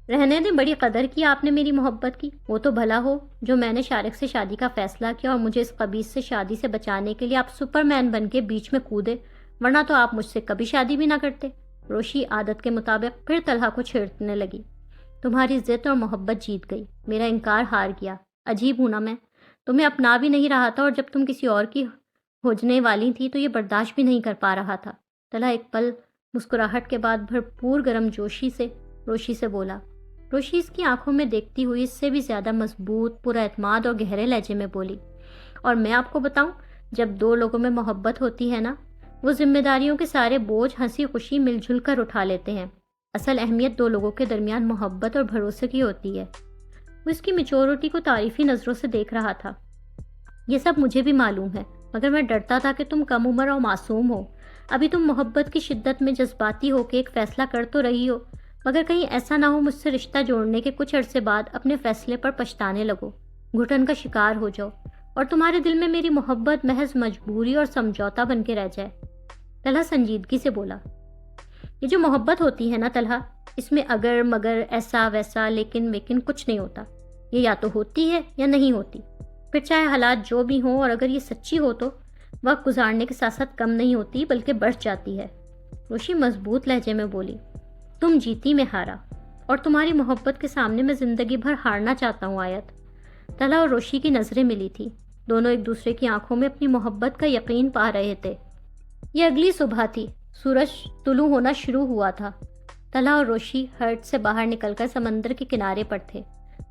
Speaker 1: रहने दे, बड़ी कदर की आपने मेरी मोहब्बत की। वो तो भला हो जो मैंने शारिक से शादी का फैसला किया और मुझे इस कबीस से शादी से बचाने के लिए आप सुपरमैन बन के बीच में कूदे, वरना तो आप मुझसे कभी शादी भी ना करते। रोशी आदत के मुताबिक फिर तलहा को छेड़ने लगी। तुम्हारी जिद और मोहब्बत जीत गई, मेरा इनकार हार गया। अजीब हूं ना मैं, तुम्हें अपना भी नहीं रहा था और जब तुम किसी और की होजने वाली थी तो ये बर्दाश्त भी नहीं कर पा रहा था। तलहा एक पल मुस्कुराहट के बाद भरपूर गर्मजोशी से रोशी से बोला। रोशी इसकी आंखों में देखती हुई इससे भी ज्यादा मजबूत, पूरा एतमाद और गहरे लहजे में बोली, और मैं आपको बताऊं, जब दो लोगों में मोहब्बत होती है ना, वो जिम्मेदारियों के सारे बोझ हंसी खुशी मिलजुल कर उठा लेते हैं। असल अहमियत दो लोगों के दरमियान मोहब्बत और भरोसे की होती है। वो इसकी मेच्योरिटी को तारीफी नज़रों से देख रहा था। ये सब मुझे भी मालूम है, मगर मैं डरता था कि तुम कम उम्र और मासूम हो। अभी तुम मोहब्बत की शिद्दत में जज्बाती होकर एक फैसला कर तो रही हो, मगर कहीं ऐसा ना हो मुझसे रिश्ता जोड़ने के कुछ अरसे बाद अपने फैसले पर पछताने लगो, घुटन का शिकार हो जाओ और तुम्हारे दिल में मेरी मोहब्बत महज मजबूरी और समझौता बन के रह जाए। तलहा संजीदगी से बोला, ये जो मोहब्बत होती है ना तलहा, इसमें अगर मगर, ऐसा वैसा, लेकिन वेकिन कुछ नहीं होता। ये या तो होती है या नहीं होती, फिर चाहे हालात जो भी हों, और अगर ये सच्ची हो तो वक्त गुजारने के साथ साथ कम नहीं होती बल्कि बढ़ जाती है। रोशी मजबूत लहजे में बोली, तुम जीती, मैं हारा, और तुम्हारी मोहब्बत के सामने मैं जिंदगी भर हारना चाहता हूँ आयत। तलहा और रोशी की नजरें मिली थी। दोनों एक दूसरे की आंखों में अपनी मोहब्बत का यकीन पा रहे थे। ये अगली सुबह थी। सूरज तुलू होना शुरू हुआ था। तलहा और रोशी हर्ट से बाहर निकलकर समंदर के किनारे पर थे।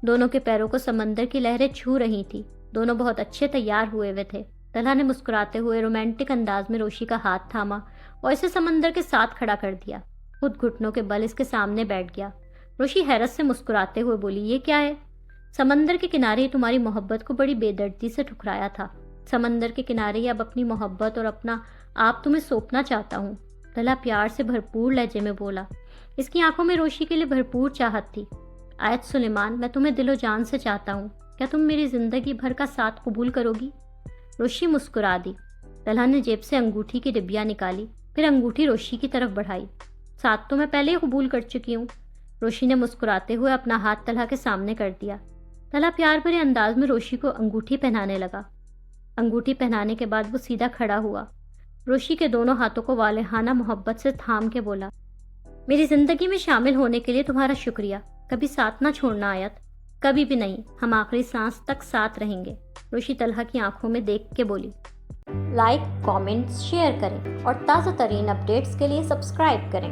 Speaker 1: दोनों के पैरों को समंदर की लहरें छू रही थी। दोनों बहुत अच्छे तैयार हुए हुए थे। तलहा ने मुस्कुराते हुए रोमांटिक अंदाज में रोशी का हाथ थामा और इसे समंदर के साथ खड़ा कर दिया। खुद घुटनों के बल इसके सामने बैठ गया। रोशी हैरत से मुस्कुराते हुए बोली, ये क्या है? समंदर के किनारे ही तुम्हारी मोहब्बत को बड़ी बेदर्दी से ठुकराया था। समंदर के किनारे ही अब अपनी मोहब्बत और अपना आप तुम्हें सौंपना चाहता हूँ। तलहा प्यार से भरपूर लहजे में बोला। इसकी आंखों में रोशी के लिए भरपूर चाहत थी। आयत सुलेमान, मैं तुम्हें दिलो जान से चाहता हूँ। क्या तुम मेरी जिंदगी भर का साथ कबूल करोगी? रोशी मुस्कुरा दी। तलहा ने जेब से अंगूठी की डिबिया निकाली, फिर अंगूठी रोशी की तरफ बढ़ाई। साथ तो मैं पहले ही कबूल कर चुकी हूँ। रोशी ने मुस्कुराते हुए अपना हाथ तलहा के सामने कर दिया। तलहा प्यार भरे अंदाज में रोशी को अंगूठी पहनाने लगा। अंगूठी पहनाने के बाद वो सीधा खड़ा हुआ। रोशी के दोनों हाथों को वालेहाना मोहब्बत से थाम के बोला, मेरी जिंदगी में शामिल होने के लिए तुम्हारा शुक्रिया। कभी साथ ना छोड़ना आयत, कभी भी नहीं। हम आखिरी सांस तक साथ रहेंगे। रोशी तलहा की आंखों में देख के बोली। लाइक, कमेंट्स, शेयर करें और ताज़ा तरीन अपडेट्स के लिए सब्सक्राइब करें।